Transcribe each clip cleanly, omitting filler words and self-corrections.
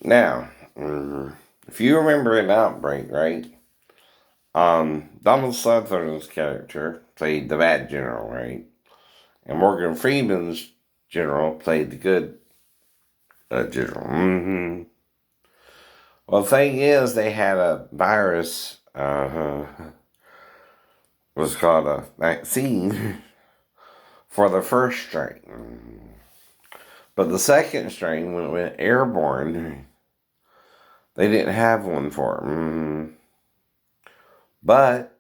Now, if you remember an outbreak, right? Donald Sutherland's character played the bad general, right? And Morgan Freeman's general played the good general. Well, the thing is, they had a virus, was called a vaccine for the first strain. But the second strain, when it went airborne, they didn't have one for it. But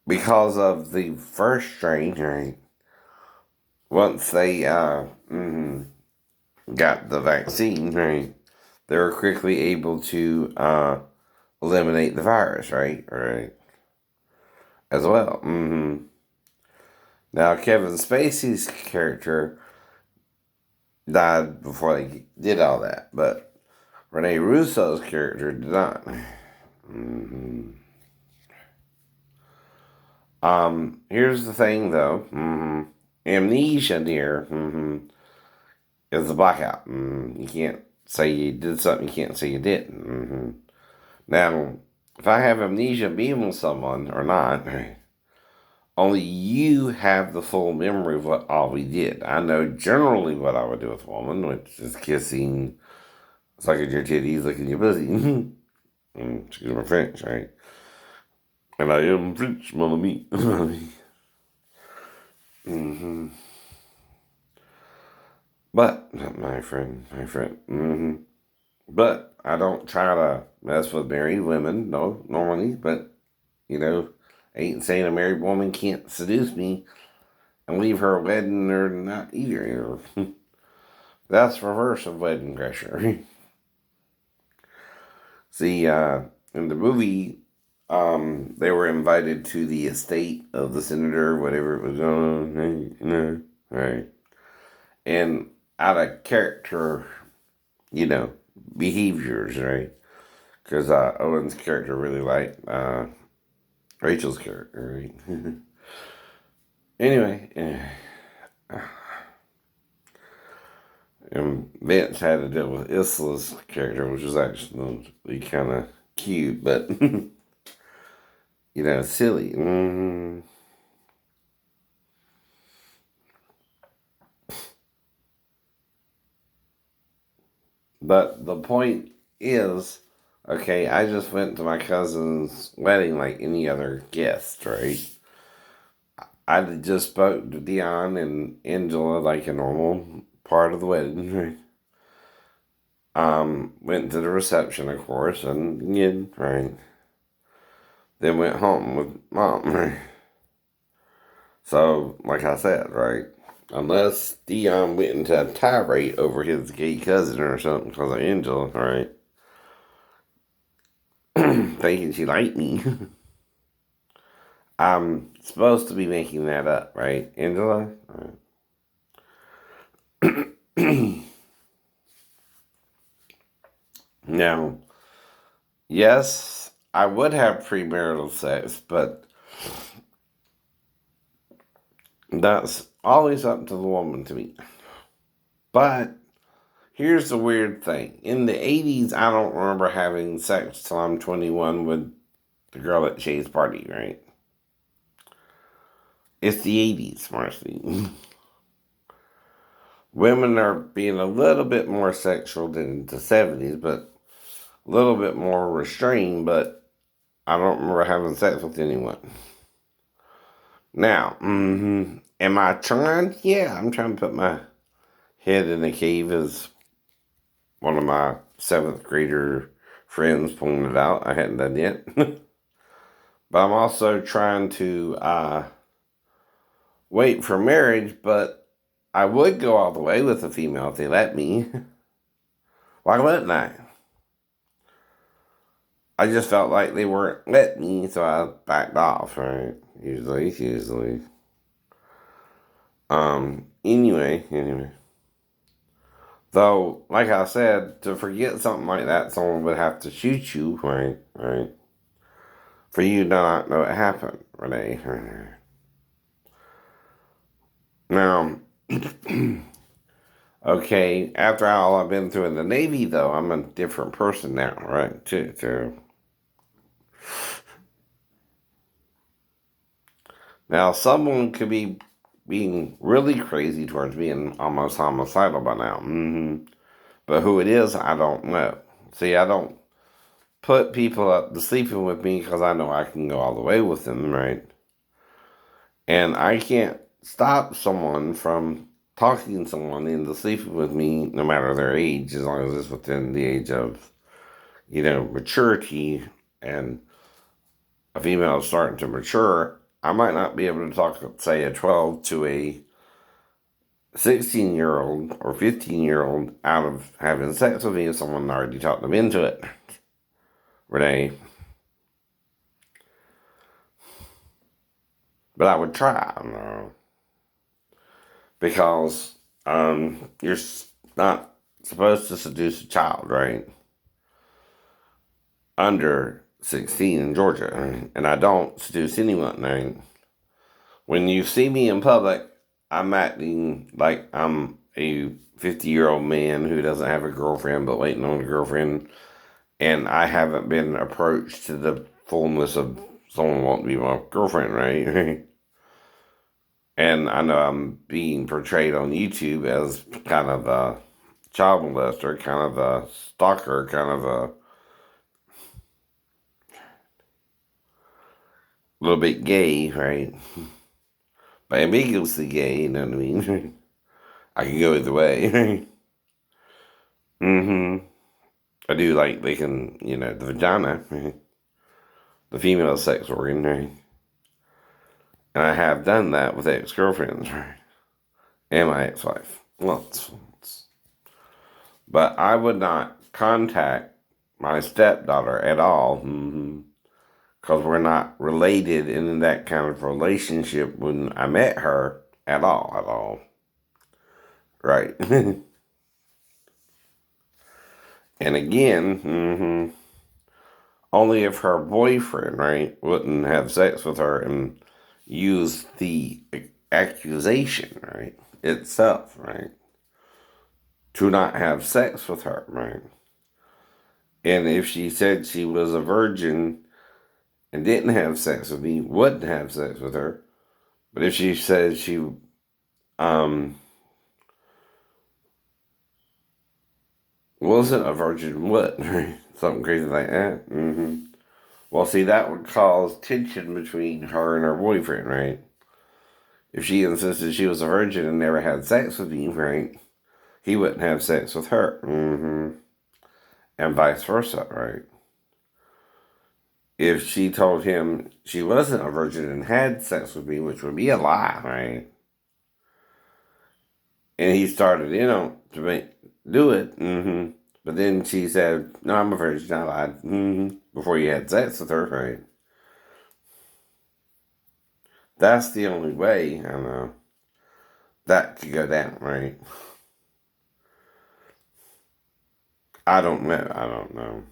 because of the first strain, right, once they got the vaccine, right, they were quickly able to eliminate the virus, right, as well. Now, Kevin Spacey's character died before they did all that, but Rene Russo's character did not. Here's the thing, though. Amnesia, dear, is a blackout. You can't say you did something. You can't say you didn't. Now, if I have amnesia being with someone or not, only you have the full memory of what all we did. I know generally what I would do with a woman, which is kissing, sucking your titties, licking your pussy. Excuse my French, right? And I am French, mon ami. But, my friend. But I don't try to mess with married women, no, normally. But, ain't saying a married woman can't seduce me and leave her wedding or not either. That's reverse of wedding crasher. See, in the movie, they were invited to the estate of the senator, whatever it was going on, right? And out of character, you know, behaviors, right? Because Owen's character really liked Rachel's character, right? Anyway, and Vince had to deal with Isla's character, which was actually kind of cute, but silly. But the point is, okay, I just went to my cousin's wedding like any other guest, right? I just spoke to Dion and Angela like a normal part of the wedding, right? Went to the reception, of course, and yeah, right. Then went home with mom, right? So, like I said, right, unless Dion went into a tirade over his gay cousin or something because of Angela, right, thinking she liked me, I'm supposed to be making that up, right, Angela? Right. Now, yes, I would have premarital sex, but that's always up to the woman to me. But here's the weird thing. In the 80s, I don't remember having sex till I'm 21 with the girl at Shay's party, right? It's the 80s, Marcy. Women are being a little bit more sexual than the 70s, but a little bit more restrained, but I don't remember having sex with anyone. Now, am I trying? Yeah, I'm trying to put my head in a cave, as one of my seventh grader friends pointed out. I hadn't done yet. But I'm also trying to wait for marriage, but I would go all the way with a female if they let me. Why wouldn't I? I just felt like they weren't letting me, so I backed off, right? Usually. Anyway. Though, like I said, to forget something like that, someone would have to shoot you, right? For you to not know it happened, Renee. Now, Okay, after all I've been through in the Navy, though, I'm a different person now, right? Too. Now, someone could be being really crazy towards being almost homicidal by now. But who it is, I don't know. See, I don't put people up to sleeping with me because I know I can go all the way with them, right? And I can't stop someone from talking someone into sleeping with me, no matter their age, as long as it's within the age of, maturity. And a female is starting to mature, I might not be able to talk, say, a 12 to a 16-year-old or 15-year-old out of having sex with me if someone already talked them into it. Renee. But I would try, because you're not supposed to seduce a child, right? Under 16 in Georgia. Right? And I don't seduce anyone, right? When you see me in public, I'm acting like I'm a 50-year-old man who doesn't have a girlfriend but waiting on a girlfriend. And I haven't been approached to the fullness of someone wanting to be my girlfriend, right? And I know I'm being portrayed on YouTube as kind of a child molester, kind of a stalker, kind of a little bit gay, right? But ambiguously gay, you know what I mean? I can go either way. hmm I do like licking, the vagina, the female sex organ, right? And I have done that with ex-girlfriends, right? And my ex-wife. Once. But I would not contact my stepdaughter at all. Because we're not related in that kind of relationship when I met her at all. Right. And again, only if her boyfriend, right, wouldn't have sex with her and use the accusation, right, itself, right, to not have sex with her, right. And if she said she was a virgin and didn't have sex with me, wouldn't have sex with her. But if she said she um wasn't a virgin, what? Something crazy like that. Well, see, that would cause tension between her and her boyfriend, right? If she insisted she was a virgin and never had sex with me, right? He wouldn't have sex with her. And vice versa, right? If she told him she wasn't a virgin and had sex with me, which would be a lie, right? And he started, do it. But then she said, "No, I'm a virgin. I lied." Before you had sex with her, right? That's the only way, I know, that could go down, right? I don't know. I don't know.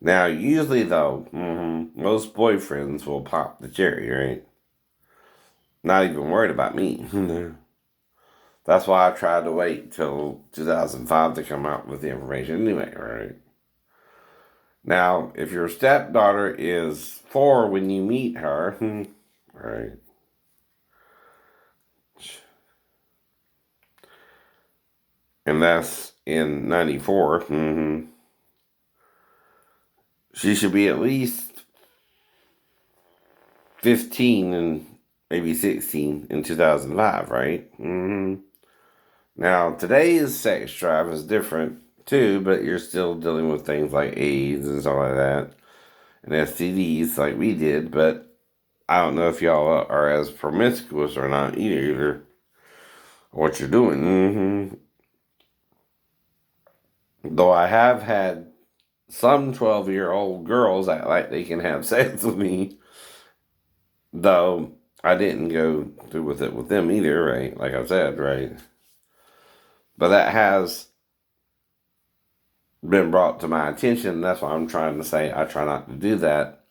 Now, usually though, most boyfriends will pop the cherry, right? Not even worried about me. That's why I tried to wait till 2005 to come out with the information anyway, right? Now, if your stepdaughter is 4 when you meet her, right? And that's in 94, she should be at least 15 and maybe 16 in 2005, right? Now, today's sex drive is different too, but you're still dealing with things like AIDS and stuff like that, and STDs like we did, but I don't know if y'all are as promiscuous or not either, what you're doing. Though I have had some 12-year-old girls act like they can have sex with me, though I didn't go through with it with them either, right? Like I said, right? But that has been brought to my attention. That's why I'm trying to say I try not to do that.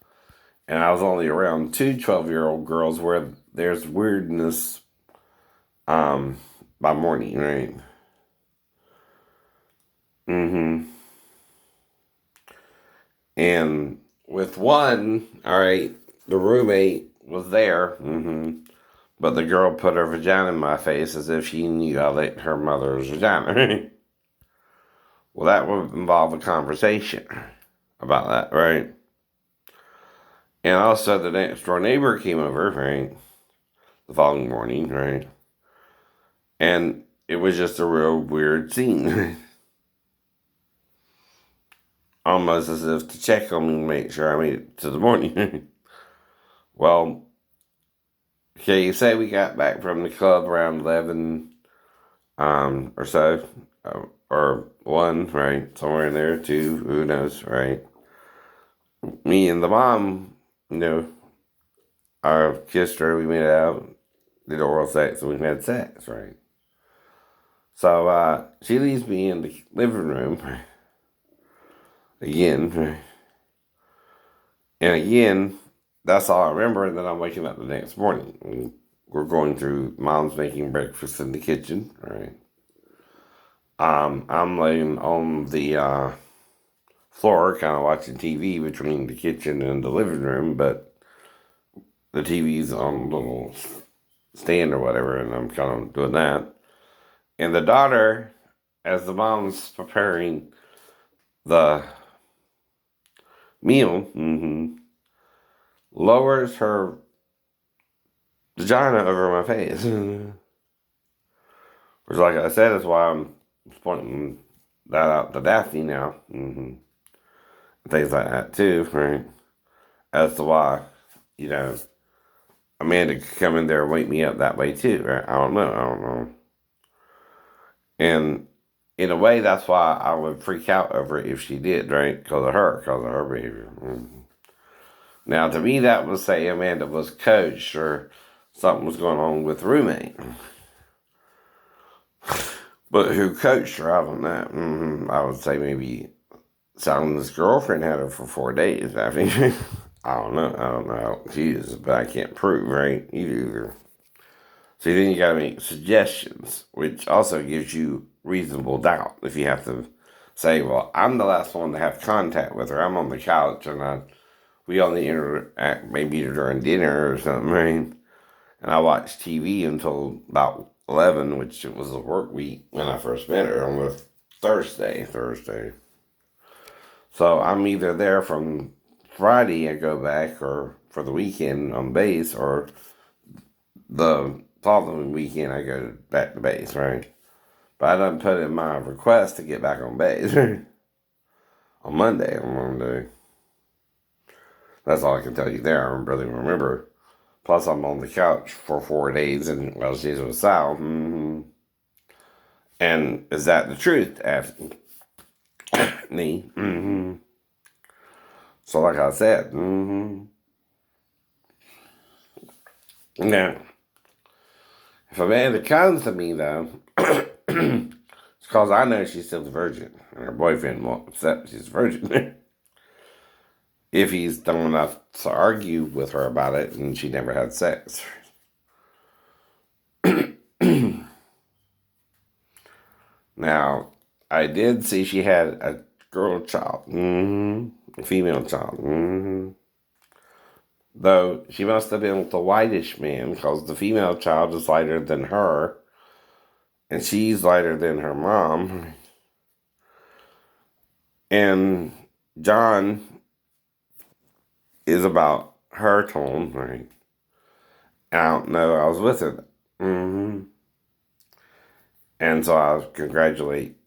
And I was only around 2 12-year-old girls where there's weirdness by morning, right? Mm-hmm. And with one, all right, the roommate was there. Mm-hmm. But the girl put her vagina in my face as if she knew I licked her mother's vagina. Well, that would involve a conversation about that, right? And also, the next door neighbor came over, right? The following morning, right? And it was just a real weird scene. Almost as if to check on me and make sure I made it to the morning. Well, okay, you say we got back from the club around 11 or so, or 1, right? Somewhere in there, 2, who knows, right? Me and the mom, you know, I kissed her, we made out, did oral sex, and we had sex, right? So she leaves me in the living room again, right? And again, that's all I remember. And then I'm waking up the next morning. We're going through, mom's making breakfast in the kitchen, right? I'm laying on the floor, kind of watching TV between the kitchen and the living room, but the TV's on a little stand or whatever, and I'm kind of doing that. And the daughter, as the mom's preparing the meal, lowers her vagina over my face. Which, like I said, is why I'm pointing that out to Daphne now. Things like that, too, right? As to why, you know, Amanda could come in there and wake me up that way, too, right? I don't know. And in a way, that's why I would freak out over it if she did, right? Because of her behavior. Now, to me, that would say Amanda was coached or something was going on with the roommate. But who coached her, I don't know. I would say maybe Simon's girlfriend had her for 4 days. I mean, I don't know. I don't know how she is, but I can't prove, right? Either. So then you got to make suggestions, which also gives you reasonable doubt. If you have to say, well, I'm the last one to have contact with her. I'm on the couch and we only interact maybe during dinner or something, right? And I watched TV until about 11, which it was a work week when I first met her on a Thursday. So I'm either there from Friday, I go back, or for the weekend on base, or the following weekend I go back to base, right? But I done put in my request to get back on base on Monday. That's all I can tell you there. I don't really remember. Plus, I'm on the couch for 4 days, and well, she's with Sal. And is that the truth? Asked me. So, like I said, now, if Amanda comes to me, though, it's because I know she's still a virgin, and her boyfriend won't accept she's a virgin. If he's dumb enough to argue with her about it, and she never had sex. Now, I did see she had a girl child, a female child. Though she must have been with a whitish man, because the female child is lighter than her, and she's lighter than her mom. And John is about her tone, right? I don't know, I was with her. And so I congratulate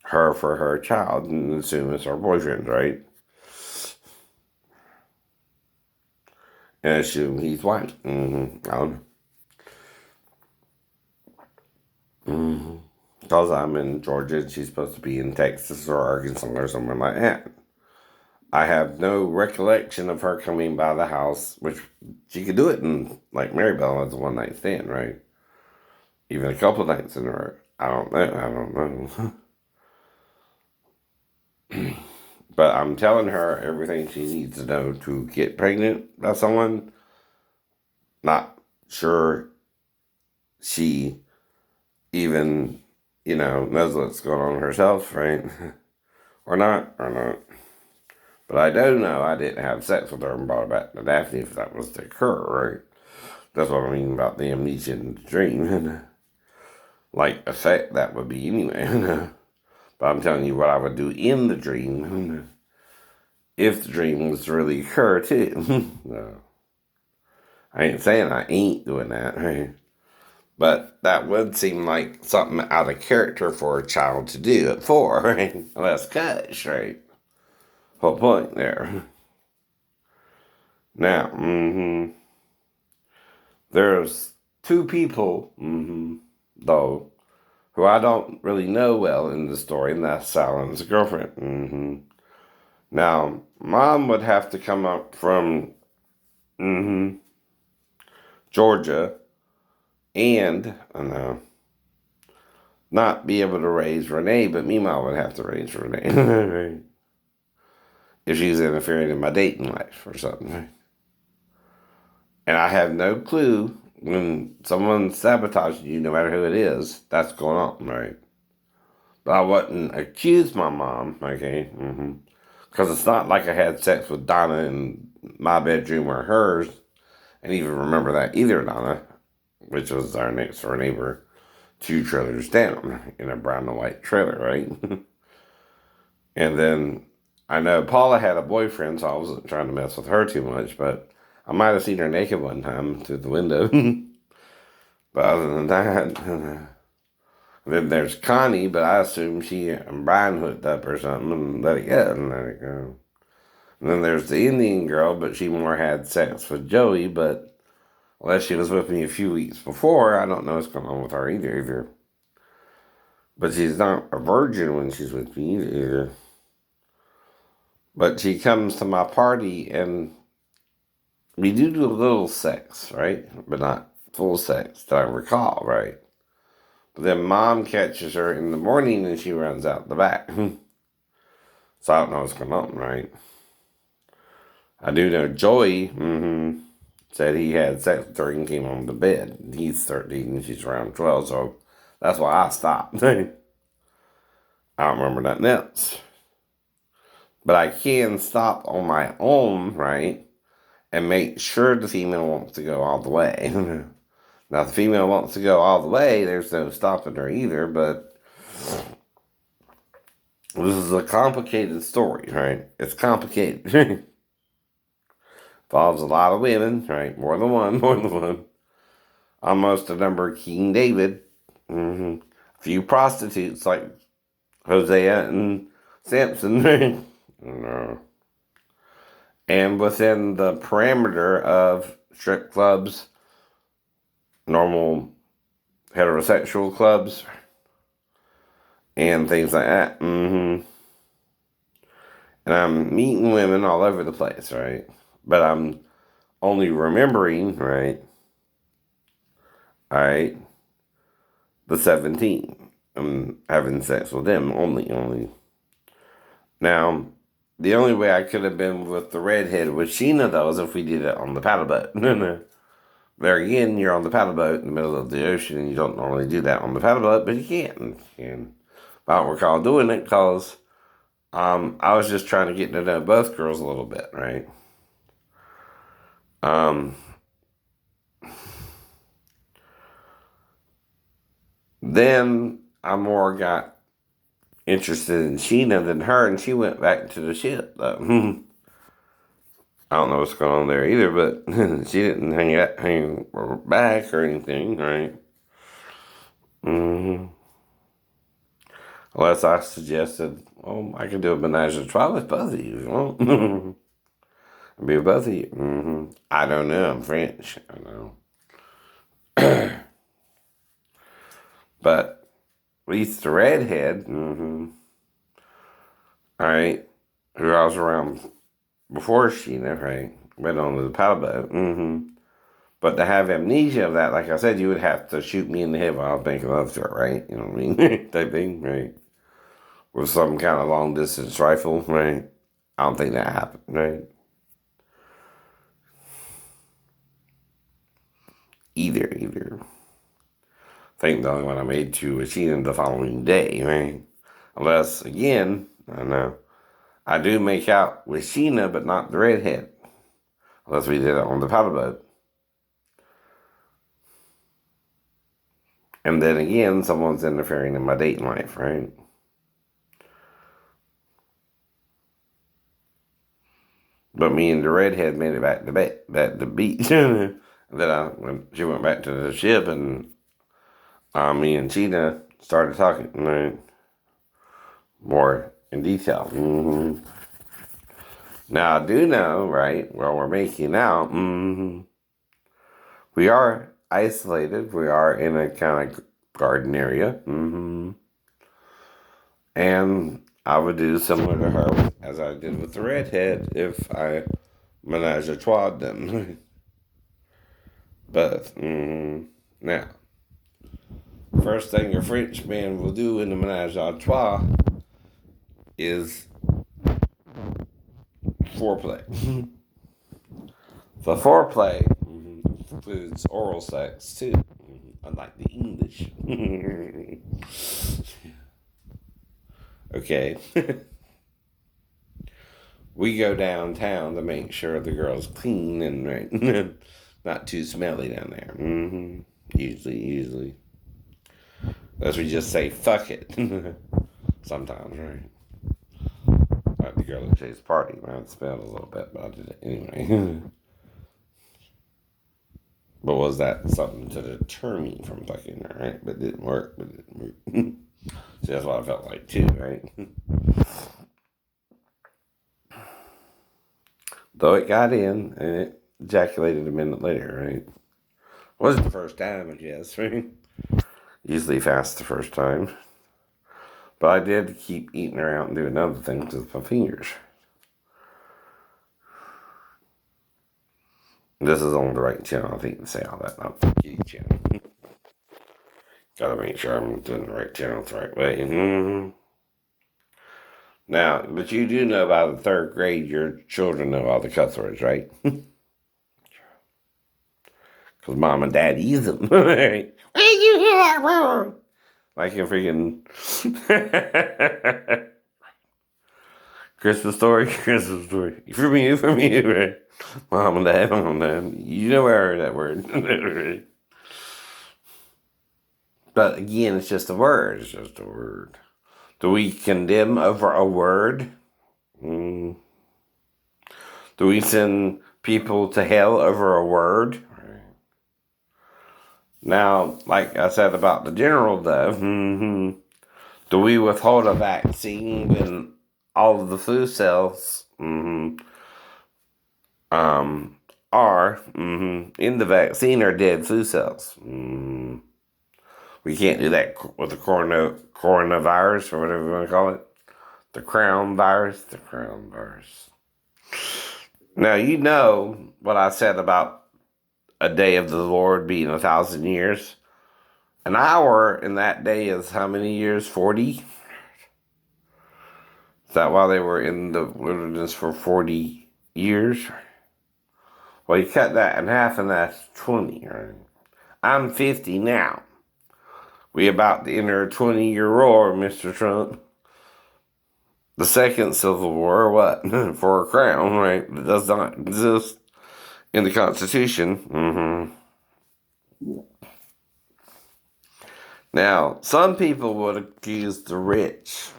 her for her child and assume it's her boyfriend, right? And assume he's white. I don't know. Because I'm in Georgia and she's supposed to be in Texas or Arkansas or somewhere like that. I have no recollection of her coming by the house, which she could do it in, like Maribel as a one night stand, right? Even a couple of nights in a row. I don't know. But I'm telling her everything she needs to know to get pregnant by someone. Not sure she even, knows what's going on herself, right? Or not. But I do know I didn't have sex with her and brought her back to Daphne if that was to occur, right? That's what I mean about the amnesia in the dream. Like, effect that would be anyway. But I'm telling you what I would do in the dream if the dream was to really occur, too. No. I ain't saying I ain't doing that, right? But that would seem like something out of character for a child to do at 4, right? Well, that's cush, right? Whole point there. Now, there's 2 people, though, who I don't really know well in the story, and that's Sal and his girlfriend. Now, Mom would have to come up from Georgia and, I know, not be able to raise Renee, but Mima would have to raise Renee. If she's interfering in my dating life or something. And I have no clue when someone sabotages you, no matter who it is, that's going on, right? But I wouldn't accuse my mom, okay? Because it's not like I had sex with Donna in my bedroom or hers, and even remember that either, Donna, which was our next door neighbor, 2 trailers down in a brown and white trailer, right? And then I know Paula had a boyfriend, so I wasn't trying to mess with her too much, but I might have seen her naked one time through the window. But other than that, then there's Connie, but I assume she and Brian hooked up or something and let it go. And then there's the Indian girl, but she more had sex with Joey, but unless she was with me a few weeks before, I don't know what's going on with her either. But she's not a virgin when she's with me either. But she comes to my party and we do a little sex, right? But not full sex that I recall, right? But then Mom catches her in the morning and she runs out the back. So I don't know what's going on, right? I do know Joey said he had sex with her and came home to bed. He's 13 and she's around 12, so that's why I stopped. I don't remember nothing else. But I can stop on my own, right? And make sure the female wants to go all the way. Now, if the female wants to go all the way, there's no stopping her either, but this is a complicated story, right? It's complicated. Involves a lot of women, right? More than one. Almost a number of King David. A few prostitutes like Hosea and Samson. No. And within the parameter of strip clubs, normal heterosexual clubs, and things like that. And I'm meeting women all over the place, right? But I'm only remembering, right? All right, the 17. I'm having sex with them only. Now, the only way I could have been with the redhead with Sheena, though, is if we did it on the paddle boat. No. There again, you're on the paddle boat in the middle of the ocean, and you don't normally do that on the paddle boat, but you can. I don't recall doing it because I was just trying to get to know both girls a little bit, right? Then I more got interested in Sheena than her, and she went back to the ship, though. I don't know what's going on there either, but she didn't hang back or anything, right? Unless I suggested, oh, I could do a menage a trois with both of you if you want. Be with both of you. I don't know. I'm French. I know. But at least the redhead, all right, who I was around before Sheena, right, went on to the paddle boat. But to have amnesia of that, like I said, you would have to shoot me in the head while I was making love to her, right? You know what I mean? Type thing, right? With some kind of long distance rifle, right? I don't think that happened, right? Either. think the only one I made to Sheena the following day, right? Unless, again, I know, I do make out with Sheena, but not the redhead. Unless we did it on the paddle boat. And then again, someone's interfering in my dating life, right? But me and the redhead made it back to the beach. And then she went back to the ship, and me and Sheena started talking, right, more in detail. Now I do know, right, while we're making out, we are isolated. We are in a kind of garden area. And I would do similar to her as I did with the redhead if I menage a trois them. But, now, first thing a French man will do in the menage a trois is foreplay. The foreplay includes oral sex too, unlike the English. Okay. We go downtown to make sure the girl's clean and right, not too smelly down there. Usually. Unless we just say fuck it. Sometimes, right? Like the girl at Chase Party, might smelled a little bit, but I did it anyway. But was that something to deter me from fucking her, right? But it didn't work, See, that's what I felt like too, right? Though it got in and it ejaculated a minute later, right? Wasn't the first time, I guess, right? Usually fast the first time. But I did keep eating her out and doing other things with my fingers. This is on the right channel, I think, to say all that, not the kitty channel. Gotta make sure I'm doing the right channel the right way. Now, but you do know by the third grade, your children know all the cuss words, right? Because mom and dad use them. Right? Where did you hear that word? Like a freaking Christmas story. For me, right? Mom and dad. You know where I heard that word. But again, it's just a word. It's just a word. Do we condemn over a word? Do we send people to hell over a word? Now, like I said about the general, though, do we withhold a vaccine when all of the flu cells are in the vaccine are dead flu cells? We can't do that with the coronavirus, or whatever you want to call it. The crown virus. Now, you know what I said about a day of the Lord being 1,000 years. An hour in that day is how many years? 40? Is that why they were in the wilderness for 40 years? Well, you cut that in half and that's 20, right? I'm 50 now. We about to enter a 20-year war, Mr. Trump. The second Civil War, or what? For a crown, right? It does not exist in the Constitution. Now, some people would accuse the rich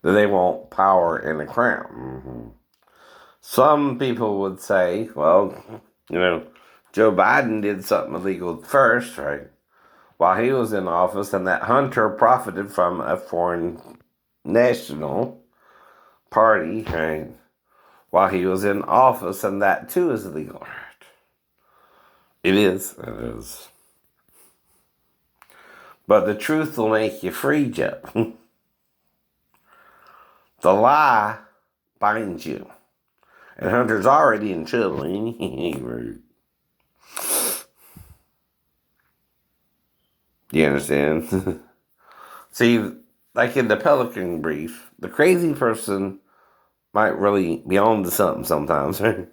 that they want power and a crown. Some people would say, well, Joe Biden did something illegal first, right? While he was in office, and that Hunter profited from a foreign national party, right? While he was in office, and that too is illegal, right? It is. But the truth will make you free, Joe. The lie binds you. And Hunter's already in trouble. You understand? See, like in the Pelican brief, the crazy person might really be on to something sometimes, right?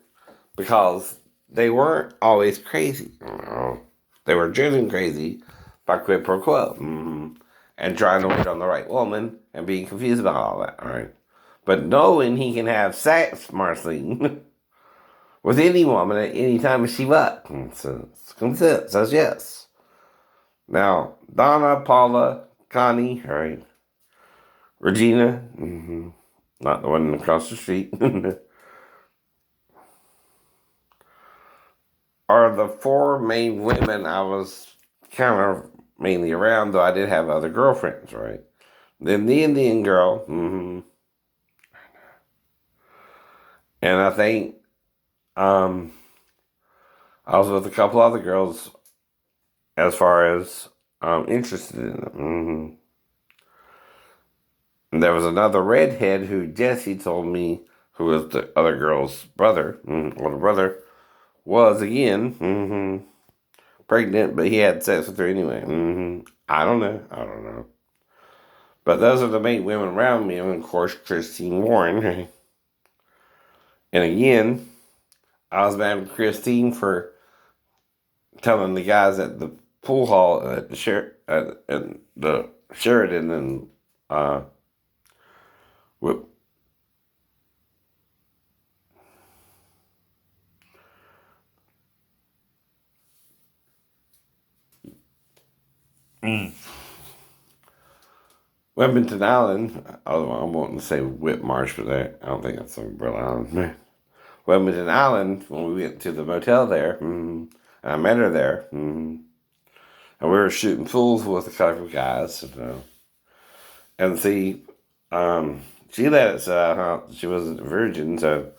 Because they weren't always crazy. They were driven crazy by quid pro quo. And trying to wait on the right woman and being confused about all that, all right? But knowing he can have sex, Marceline, with any woman at any time she wants. So consent says yes. Now, Donna, Paula, Connie, all right, Regina, not the one across the street, are the four main women I was kind of mainly around, though I did have other girlfriends, right? Then the Indian girl, and I think um, I was with a couple other girls as far as interested in them. And there was another redhead who Jesse told me, who was the other girl's brother, older brother, was again pregnant, but he had sex with her anyway. I don't know. I don't know. But those are the main women around me, and of course Christine Warren. And again, I was mad at Christine for telling the guys at the pool hall at the Sheridan and with, Wilmington Island. I'm wanting to say Whitmarsh, but I don't think that's Umbrella Island. Wilmington Island, when we went to the motel there, and I met her there, and we were shooting pools with a couple of guys, and see, she let it say she wasn't a virgin, so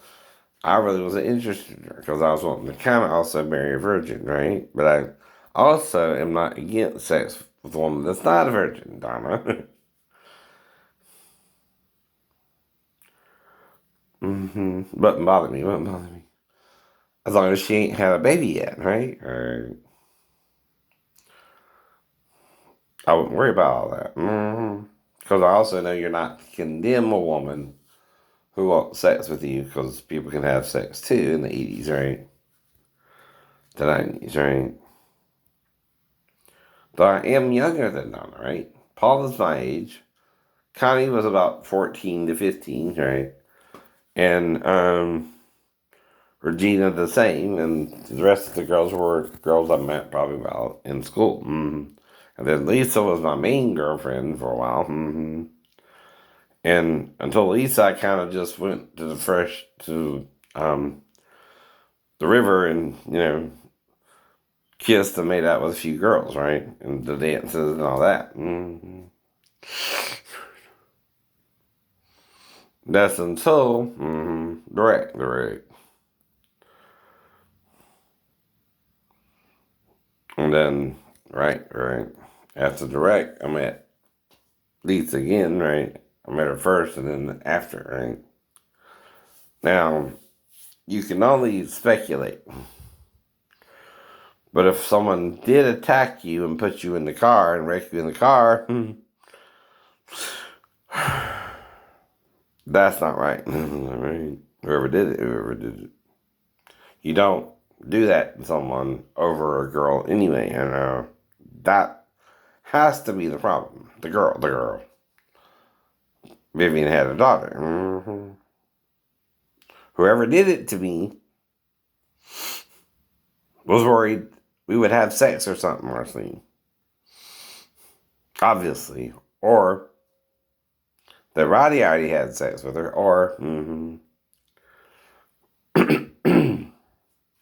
I really wasn't interested in her because I was wanting to kind of also marry a virgin, right? But I also am not against sex with a woman that's not a virgin, Donna. Wouldn't bother me, wouldn't bother me. As long as she ain't had a baby yet, right? Or I wouldn't worry about all that. Because I also know you're not to condemn a woman who wants sex with you because people can have sex too in the 80s, right? The 90s, right? Though I am younger than Donna, right? Paula's my age. Connie was about 14 to 15, right? And Regina the same, and the rest of the girls were girls I met probably about in school. And then Lisa was my main girlfriend for a while. And until Lisa, I kind of just went to um, the river and, kissed and made out with a few girls, right? And the dances and all that. That's until, direct. And then, right. After direct, I met Lisa again, right? I met her first and then after, right? Now, you can only speculate. But if someone did attack you and put you in the car and wreck you in the car, that's not right. Right? Whoever did it. You don't do that to someone over a girl anyway, and that has to be the problem. The girl. Vivian had a daughter. Whoever did it to me was worried we would have sex or something, Marceline. Obviously. Or that Roddy already had sex with her, or that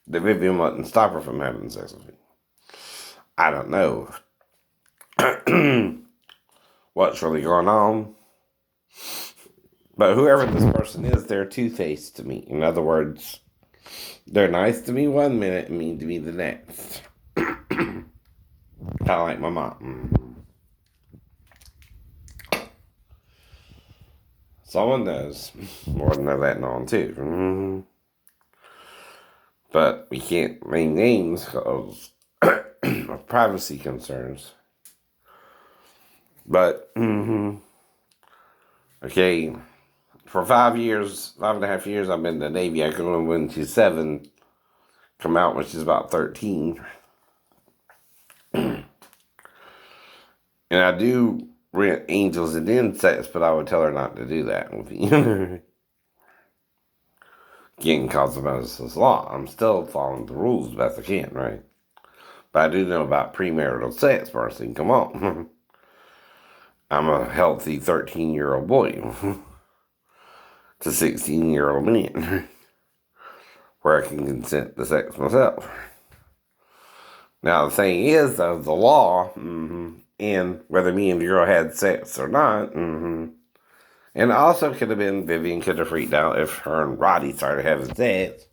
Vivian wouldn't stop her from having sex with me. I don't know what's really going on. But whoever this person is, they're two-faced to me. In other words, they're nice to me one minute and mean to me the next. Kind of like my mom. Someone knows. More than they're letting on, too. But we can't name names because of privacy concerns. But, okay, for 5.5 years, I've been in the Navy. I can only when she's 7, come out when she's about 13. And I do rent angels and insects, but I would tell her not to do that with me. Again, consequences law. I'm still following the rules best I can, right? But I do know about premarital sex, person. Come on. I'm a healthy 13-year-old boy to 16-year-old man where I can consent to sex myself. Now, the thing is, though, the law, and whether me and the girl had sex or not, and also could have been Vivian could have freaked out if her and Roddy started having sex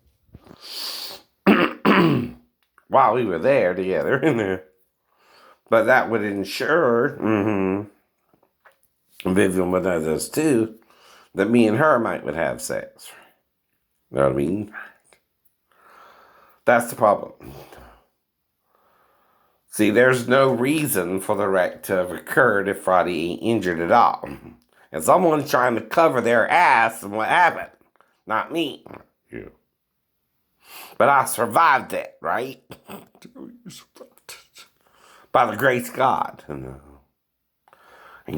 while we were there together. But that would ensure, Vivian would know this too, that me and her would have sex. You know what I mean? That's the problem. See, there's no reason for the wreck to have occurred if Roddy ain't injured at all. And someone's trying to cover their ass and what happened. Not me. You. But I survived it, right? By the grace of God. And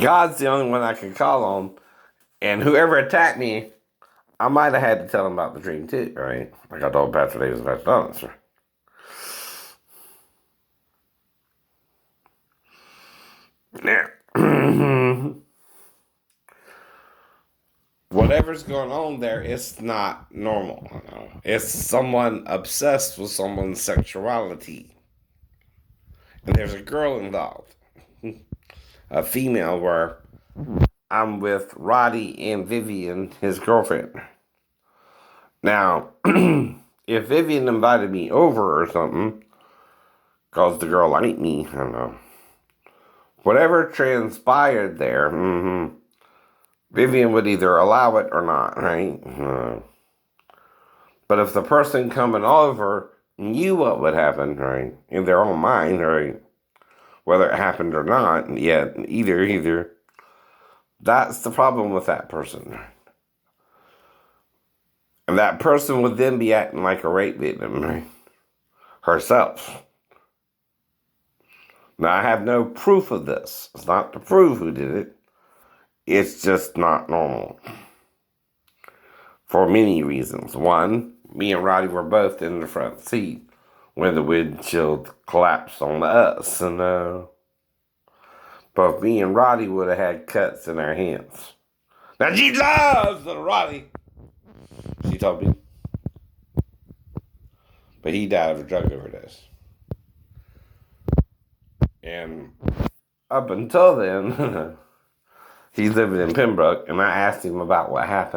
God's the only one I can call on. And whoever attacked me, I might have had to tell him about the dream too, right? Like I told Pastor Davis about the Now, whatever's going on there, it's not normal. It's someone obsessed with someone's sexuality. And there's a girl involved. A female where I'm with Roddy and Vivian, his girlfriend. Now, if Vivian invited me over or something, because the girl liked me, I don't know. Whatever transpired there, Vivian would either allow it or not, right? But if the person coming over knew what would happen, right, in their own mind, right, whether it happened or not, either, that's the problem with that person. And that person would then be acting like a rape victim, right? Herself. Now, I have no proof of this. It's not to prove who did it. It's just not normal. For many reasons. One, me and Roddy were both in the front seat when the windshield collapsed on us. And both me and Roddy would have had cuts in our hands. Now, she loves little Roddy. She told me. But he died of a drug overdose. And up until then, he's living in Pembroke, and I asked him about what happened.